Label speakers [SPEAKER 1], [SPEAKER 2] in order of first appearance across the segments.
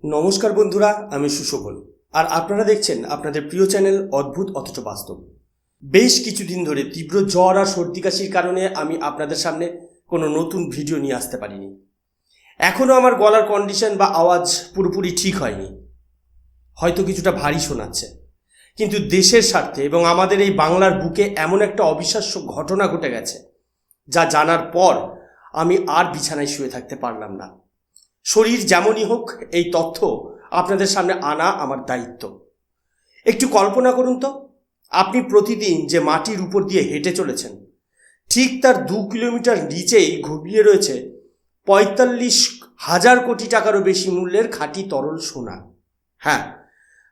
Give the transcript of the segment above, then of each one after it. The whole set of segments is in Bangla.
[SPEAKER 1] নমস্কার বন্ধুরা, আমি সুশোভন আর আপনারা দেখছেন আপনাদের প্রিয় চ্যানেল অদ্ভুত অথচ বাস্তব। বেশ কিছুদিন ধরে তীব্র জ্বর আর সর্দি কাশির কারণে আমি আপনাদের সামনে কোনো নতুন ভিডিও নিয়ে আসতে পারিনি। এখনও আমার গলার কন্ডিশন বা আওয়াজ পুরোপুরি ঠিক হয়নি, হয়তো কিছুটা ভারী শোনাচ্ছে, কিন্তু দেশের স্বার্থে এবং আমাদের এই বাংলার বুকে এমন একটা অবিশ্বাস্য ঘটনা ঘটে গেছে যা জানার পর আমি আর বিছানায় শুয়ে থাকতে পারলাম না। শরীর যেমনই হোক, এই তথ্য আপনাদের সামনে আনা আমার দায়িত্ব। একটু কল্পনা করুন তো, আপনি প্রতিদিন যে মাটির উপর দিয়ে হেঁটে চলেছেন, ঠিক তার 2 কিলোমিটার নিচেই ঘুমিয়ে রয়েছে 45,000 কোটি টাকারও বেশি মূল্যের খাঁটি তরল সোনা। হ্যাঁ,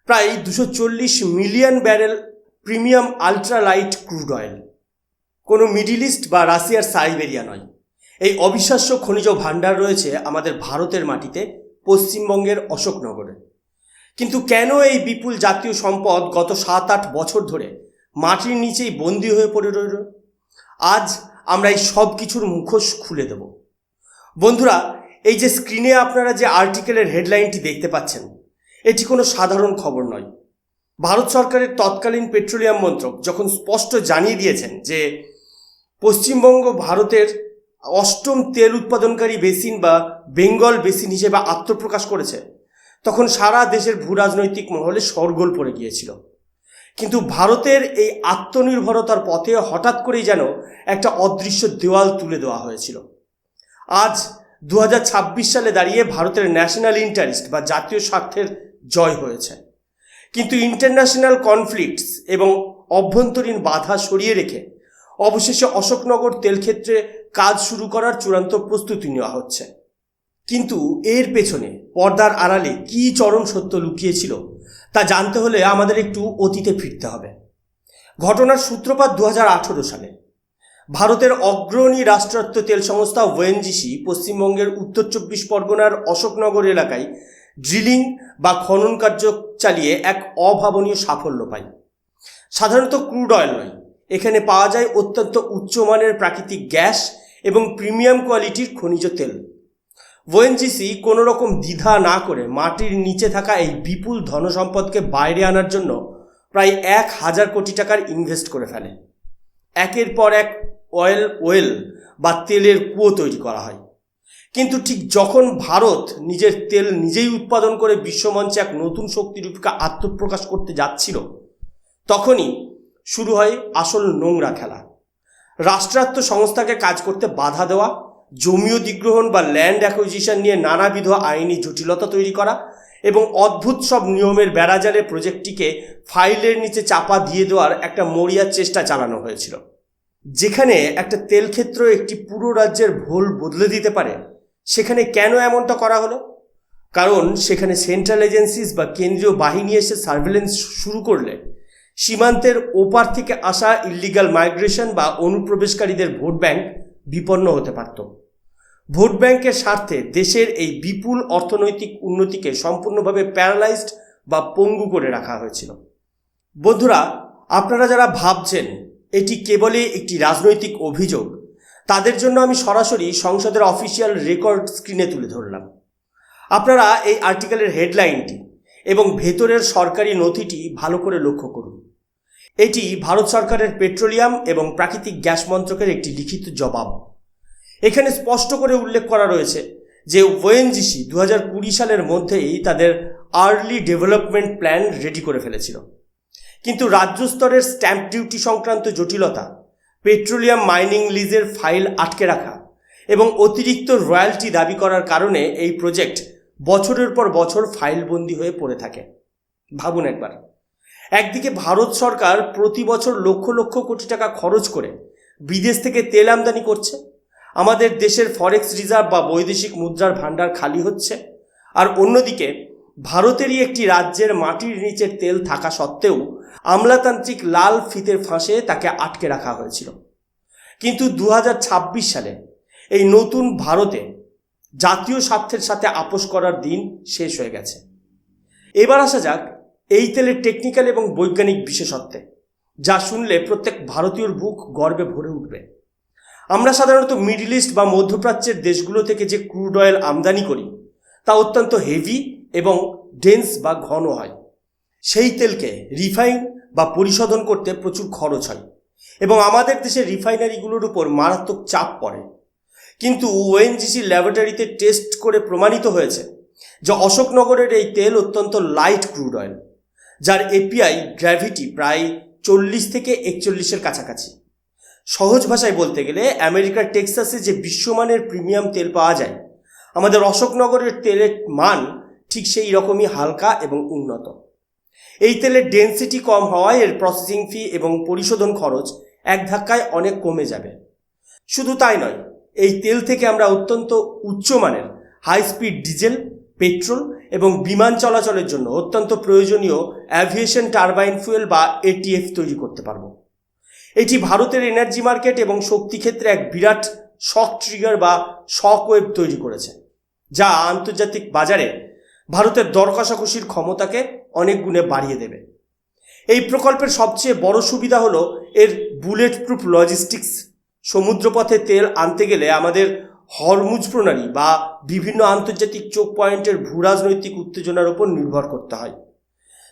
[SPEAKER 1] প্রায় 240 million barrel premium আলট্রালাইট crude oil. কোনো মিডিল ইস্ট বা রাশিয়ার সাইবেরিয়া নয়, এই অবিশ্বাস্য খনিজ ভাণ্ডার রয়েছে আমাদের ভারতের মাটিতে, পশ্চিমবঙ্গের অশোকনগরে। কিন্তু কেন এই বিপুল জাতীয় সম্পদ গত 7-8 বছর ধরে মাটির নিচেই বন্দী হয়ে পড়ে রইল? আজ আমরা এই সব কিছুর মুখোশ খুলে দেব। বন্ধুরা, এই যে স্ক্রিনে আপনারা যে আর্টিকেলের হেডলাইনটি দেখতে পাচ্ছেন, এটি কোনো সাধারণ খবর নয়। ভারত সরকারের তৎকালীন পেট্রোলিয়াম মন্ত্রক যখন স্পষ্ট জানিয়ে দিয়েছেন যে পশ্চিমবঙ্গ ভারতের 8ম তেল উৎপাদনকারী বেসিন বা বেঙ্গল বেসিন হিসেবে আত্মপ্রকাশ করেছে, তখন সারা দেশের ভূরাজনৈতিক মহলে শোরগোল পড়ে গিয়েছিল। কিন্তু ভারতের এই আত্মনির্ভরতার পথে হঠাৎ করেই যেন একটা অদৃশ্য দেওয়াল তুলে দেওয়া হয়েছিল। আজ 2026 সালে দাঁড়িয়ে ভারতের ন্যাশনাল ইন্টারেস্ট বা জাতীয় স্বার্থের জয় হয়েছে, কিন্তু ইন্টারন্যাশনাল কনফ্লিক্টস এবং অভ্যন্তরীণ বাধা সরিয়ে রেখে অবশেষে অশোকনগর তেলক্ষেত্রে কাজ শুরু করার চূড়ান্ত প্রস্তুতি নেওয়া হচ্ছে। কিন্তু এর পেছনে পর্দার আড়ালে কী চরম সত্য লুকিয়েছিল তা জানতে হলে আমাদের একটু অতীতে ফিরতে হবে। ঘটনার সূত্রপাত 2018 সালে। ভারতের অগ্রণী রাষ্ট্রায়ত্ত তেল সংস্থা ওএনজিসি পশ্চিমবঙ্গের উত্তর 24 পরগনার অশোকনগর এলাকায় ড্রিলিং বা খনন কার্য চালিয়ে এক অভাবনীয় সাফল্য পায়। সাধারণত ক্রুড অয়েল নয়, এখানে পাওয়া যায় অত্যন্ত উচ্চমানের প্রাকৃতিক গ্যাস এবং প্রিমিয়াম কোয়ালিটির খনিজ তেল। ওএনজিসি কোনো রকম দ্বিধা না করে মাটির নিচে থাকা এই বিপুল ধনসম্পদকে বাইরে আনার জন্য প্রায় 1,000 কোটি টাকার ইনভেস্ট করে ফেলে। একের পর এক অয়েল ওয়েল বা তেলের কুয়ো তৈরি করা হয়। কিন্তু ঠিক যখন ভারত নিজের তেল নিজেই উৎপাদন করে বিশ্বমঞ্চে এক নতুন শক্তিরূপকে আত্মপ্রকাশ করতে যাচ্ছিল, তখনই শুরু হয় আসল নোংরা খেলা। রাষ্ট্রায়ত্ত সংস্থাকে কাজ করতে বাধা দেওয়া, জমি অধিগ্রহণ বা ল্যান্ড অ্যাকুইজিশন নিয়ে নানাবিধ আইনি জটিলতা তৈরি করা এবং অদ্ভুত সব নিয়মের বেড়াজালে প্রজেক্টটিকে ফাইলের নিচে চাপা দিয়ে দেওয়ার একটা মরিয়া চেষ্টা চালানো হয়েছিল। যেখানে একটা তেলক্ষেত্র একটি পুরো রাজ্যের ভোল বদলে দিতে পারে, সেখানে কেন এমনটা করা হলো? কারণ সেখানে সেন্ট্রাল এজেন্সিস বা কেন্দ্রীয় বাহিনী এসে সার্ভেলেন্স শুরু করলে সীমান্তের ওপার থেকে আসা ইল্লিগাল মাইগ্রেশন বা অনুপ্রবেশকারীদের ভোট ব্যাংক বিপন্ন হতে পারত। ভোট ব্যাংকের স্বার্থে দেশের এই বিপুল অর্থনৈতিক উন্নতিকে সম্পূর্ণভাবে প্যারালাইজড বা পঙ্গু করে রাখা হয়েছিল। বন্ধুরা, আপনারা যারা ভাবছেন এটি কেবলই একটি রাজনৈতিক অভিযোগ, তাদের জন্য আমি সরাসরি সংসদের অফিসিয়াল রেকর্ড স্ক্রিনে তুলে ধরলাম। আপনারা এই আর্টিকেলের হেডলাইনটি এবং ভেতরের সরকারি নথিটি ভালো করে লক্ষ্য করুন। এটি ভারত সরকারের পেট্রোলিয়াম এবং প্রাকৃতিক গ্যাস মন্ত্রকের একটি লিখিত জবাব। এখানে স্পষ্ট করে উল্লেখ করা রয়েছে যে ওএনজিসি 2020 সালের মধ্যেই তাদের আর্লি ডেভেলপমেন্ট প্ল্যান রেডি করে ফেলেছিল, কিন্তু রাজ্য স্তরের স্ট্যাম্প ডিউটি সংক্রান্ত জটিলতা, পেট্রোলিয়াম মাইনিং লিজের ফাইল আটকে রাখা এবং অতিরিক্ত রয়্যালটি দাবি করার কারণে এই প্রজেক্ট বছরের পর বছর ফাইলবন্দি হয়ে পড়ে থাকে। ভাবুন একবার, একদিকে ভারত সরকার প্রতি বছর লক্ষ লক্ষ কোটি টাকা খরচ করে বিদেশ থেকে তেল আমদানি করছে, আমাদের দেশের ফরেক্স রিজার্ভ বা বৈদেশিক মুদ্রার ভাণ্ডার খালি হচ্ছে, আর অন্যদিকে ভারতেরই একটি রাজ্যের মাটির নিচের তেল থাকা সত্ত্বেও আমলাতান্ত্রিক লাল ফিতের ফাঁসে তাকে আটকে রাখা হয়েছিল। কিন্তু 2026 সালে এই নতুন ভারতে জাতীয় স্বার্থের সাথে আপোষ করার দিন শেষ হয়ে গেছে। এবার আসা যাক এই তেলের টেকনিক্যাল এবং বৈজ্ঞানিক বিশেষত্বে, যা শুনলে প্রত্যেক ভারতীয়র বুক গর্বে ভরে উঠবে। আমরা সাধারণত মিডল ইস্ট বা মধ্যপ্রাচ্যের দেশগুলো থেকে যে ক্রুড অয়েল আমদানি করি তা অত্যন্ত হেভি এবং ডেন্স বা ঘন হয়। সেই তেলকে রিফাইন বা পরিশোধন করতে প্রচুর খরচ হয় এবং আমাদের দেশের রিফাইনারিগুলোর উপর মারাত্মক চাপ পড়ে। কিন্তু ওএনজিসি ল্যাবরেটরিতে টেস্ট করে প্রমাণিত হয়েছে যে অশোকনগরের এই তেল অত্যন্ত লাইট ক্রুড অয়েল, যার এপিআই গ্র্যাভিটি প্রায় 40 থেকে 41-এর কাছাকাছি। সহজ ভাষায় বলতে গেলে আমেরিকার টেক্সাসে যে বিশ্বমানের প্রিমিয়াম তেল পাওয়া যায়, আমাদের অশোকনগরের তেলের মান ঠিক সেই রকমই হালকা এবং উন্নত। এই তেলের ডেন্সিটি কম হওয়ায় এর প্রসেসিং ফি এবং পরিশোধন খরচ এক ধাক্কায় অনেক কমে যাবে। শুধু তাই নয়, এই তেল থেকে আমরা অত্যন্ত উচ্চমানের হাই স্পিড ডিজেল, পেট্রোল এবং বিমান চলাচলের জন্য অত্যন্ত প্রয়োজনীয় অ্যাভিয়েশন টারবাইন ফুয়েল বা এটিএফ তৈরি করতে পারব। এটি ভারতের এনার্জি মার্কেট এবং শক্তি ক্ষেত্রে এক বিরাট শক ট্রিগার বা শক ওয়েভ তৈরি করেছে, যা আন্তর্জাতিক বাজারে ভারতের দর কষাকষির ক্ষমতাকে অনেক গুণে বাড়িয়ে দেবে। এই প্রকল্পের সবচেয়ে বড় সুবিধা হলো এর বুলেট প্রুফ লজিস্টিক্স। সমুদ্রপথে তেল আনতে গেলে আমাদের হরমুজ প্রণালী বা বিভিন্ন আন্তর্জাতিক চোক পয়েন্টের ভূরাজনৈতিক উত্তেজনার উপর নির্ভর করতে হয়,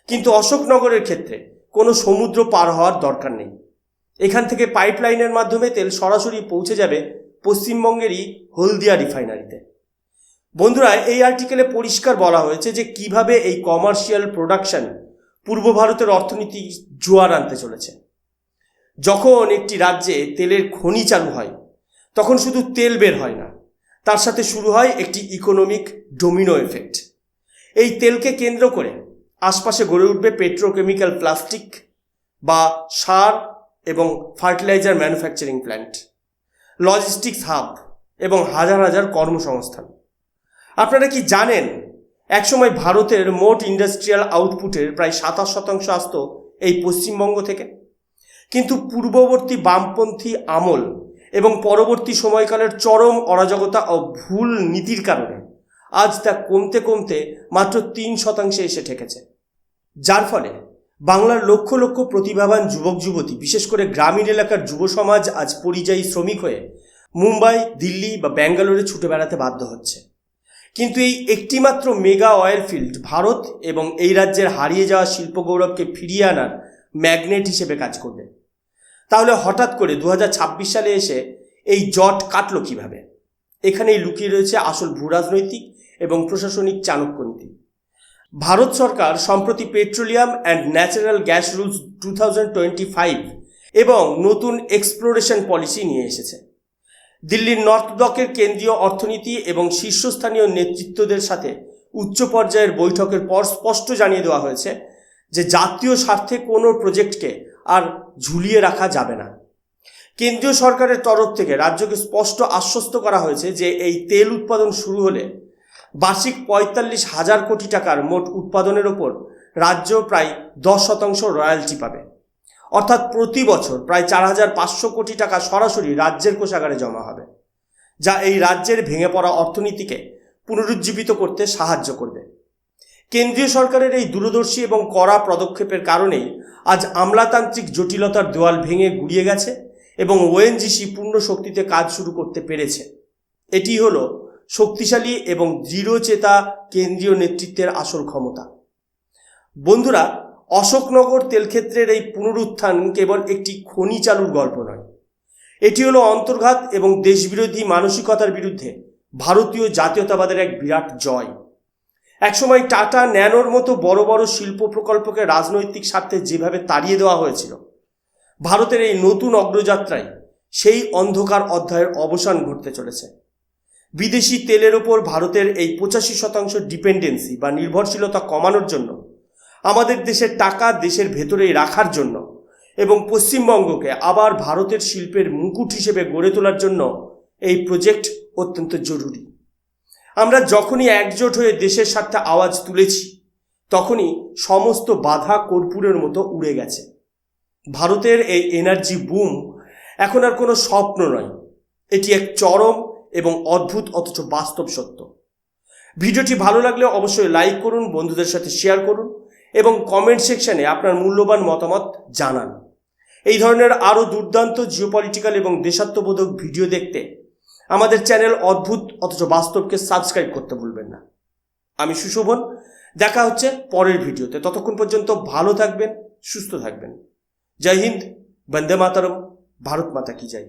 [SPEAKER 1] কিন্তু অশোকনগরের ক্ষেত্রে কোনো সমুদ্র পার হওয়ার দরকার নেই। এখান থেকে পাইপলাইনের মাধ্যমে তেল সরাসরি পৌঁছে যাবে পশ্চিমবঙ্গেরই হলদিয়া রিফাইনারিতে। বন্ধুরা, এই আর্টিকেলে পরিষ্কার বলা হয়েছে যে কিভাবে এই কমার্শিয়াল প্রোডাকশন পূর্ব ভারতের অর্থনীতি জোয়ার আনতে চলেছে। যখন একটি রাজ্যে তেলের খনি চালু হয়, তখন শুধু তেল বের হয় না, তার সাথে শুরু হয় একটি ইকোনমিক ডোমিনো এফেক্ট। এই তেলকে কেন্দ্র করে আশপাশে গড়ে উঠবে পেট্রোকেমিক্যাল, প্লাস্টিক বা সার এবং fertiliser manufacturing plant, logistics hub এবং হাজার হাজার কর্মসংস্থান। আপনারা কি জানেন, একসময় ভারতের মোট ইন্ডাস্ট্রিয়াল আউটপুটের প্রায় 27% আসত এই পশ্চিমবঙ্গ থেকে? কিন্তু পূর্ববর্তী বামপন্থী আমল এবং পরবর্তী সময়কালের চরম অরাজকতা ও ভুল নীতির কারণে আজ তা কমতে কমতে মাত্র 3% এসে ঠেকেছে, যার ফলে বাংলার লক্ষ লক্ষ প্রতিভাবান যুবক যুবতী, বিশেষ করে গ্রামীণ এলাকার যুব সমাজ আজ পরিযায়ী শ্রমিক হয়ে মুম্বাই, দিল্লি বা ব্যাঙ্গালোরে ছুটে বেড়াতে বাধ্য হচ্ছে। কিন্তু এই একটিমাত্র মেগা অয়েল ফিল্ড ভারত এবং এই রাজ্যের হারিয়ে যাওয়া শিল্প গৌরবকে ফিরিয়ে আনার ম্যাগনেট হিসেবে কাজ করবে। তাহলে হঠাৎ করে 2026 সালে এসে এই জট কাটলো কিভাবে? এখানেই লুকিয়ে রয়েছে আসল ভূরাজনৈতিক এবং প্রশাসনিক চাণক্যনীতি। ভারত সরকার সম্প্রতি petroleum and natural gas rules 2025 এবং নতুন এক্সপ্লোরেশন পলিসি নিয়ে এসেছে। দিল্লির নর্থ ব্লকের কেন্দ্রীয় অর্থনীতি এবং শীর্ষস্থানীয় নেতৃত্বদের সাথে উচ্চ পর্যায়ের বৈঠকের পর স্পষ্ট জানিয়ে দেওয়া হয়েছে যে জাতীয় স্বার্থে কোনো প্রজেক্টকে আর ঝুলিয়ে রাখা যাবে না। কেন্দ্রীয় সরকারের তরফ থেকে রাজ্যকে স্পষ্ট আশ্বস্ত করা হয়েছে যে এই তেল উৎপাদন শুরু হলে বার্ষিক 45,000 কোটি টাকার মোট উৎপাদনের ওপর রাজ্য প্রায় 10% রয়্যালটি পাবে, অর্থাৎ প্রতি বছর প্রায় 4,500 কোটি টাকা সরাসরি রাজ্যের কোষাগারে জমা হবে, যা এই রাজ্যের ভেঙে পড়া অর্থনীতিকে পুনরুজ্জীবিত করতে সাহায্য করবে। কেন্দ্রীয় সরকারের এই দূরদর্শী এবং কড়া পদক্ষেপের কারণেই আজ আমলাতান্ত্রিক জটিলতার দেওয়াল ভেঙে গুড়িয়ে গেছে এবং ওএনজিসি পূর্ণ শক্তিতে কাজ শুরু করতে পেরেছে। এটি হলো শক্তিশালী এবং দৃঢ়চেতা কেন্দ্রীয় নেতৃত্বের আসল ক্ষমতা। বন্ধুরা, অশোকনগর তেলক্ষেত্রের এই পুনরুত্থান কেবল একটি খনি চালুর গল্প নয়, এটি হলো অন্তর্ঘাত এবং দেশবিরোধী মানসিকতার বিরুদ্ধে ভারতীয় জাতীয়তাবাদের এক বিরাট জয়। একসময় টাটা, ন্যানোর মতো বড় বড় শিল্প প্রকল্পকে রাজনৈতিক স্বার্থে যেভাবে তাড়িয়ে দেওয়া হয়েছিল, ভারতের এই নতুন অগ্রযাত্রায় সেই অন্ধকার অধ্যায়ের অবসান ঘটতে চলেছে। বিদেশি তেলের ওপর ভারতের এই 85% ডিপেন্ডেন্সি বা নির্ভরশীলতা কমানোর জন্য, আমাদের দেশের টাকা দেশের ভেতরেই রাখার জন্য এবং পশ্চিমবঙ্গকে আবার ভারতের শিল্পের মুকুট হিসেবে গড়ে তোলার জন্য এই প্রজেক্ট অত্যন্ত জরুরি। আমরা যখনই একজোট হয়ে দেশের স্বার্থে আওয়াজ তুলেছি, তখনই সমস্ত বাধা কর্পূরের মতো উড়ে গেছে। ভারতের এই এনার্জি বুম এখন আর কোনো স্বপ্ন নয়, এটি এক চরম এবং অদ্ভুত অথচ বাস্তব সত্য। ভিডিওটি ভালো লাগলে অবশ্যই লাইক করুন, বন্ধুদের সাথে শেয়ার করুন এবং কমেন্ট সেকশনে আপনার মূল্যবান মতামত জানান। এই ধরনের আরও দুর্দান্ত জিওপলিটিক্যাল এবং দেশাত্মবোধক ভিডিও দেখতে আমাদের চ্যানেল অদ্ভুত অথচ বাস্তবকে সাবস্ক্রাইব করতে ভুলবেন না। আমি সুশোভন। দেখা হচ্ছে পরের ভিডিওতে। ততক্ষণ পর্যন্ত ভালো থাকবেন, সুস্থ থাকবেন। জয় হিন্দ, বন্দে মাতরম, ভারত মাতা কি জয়।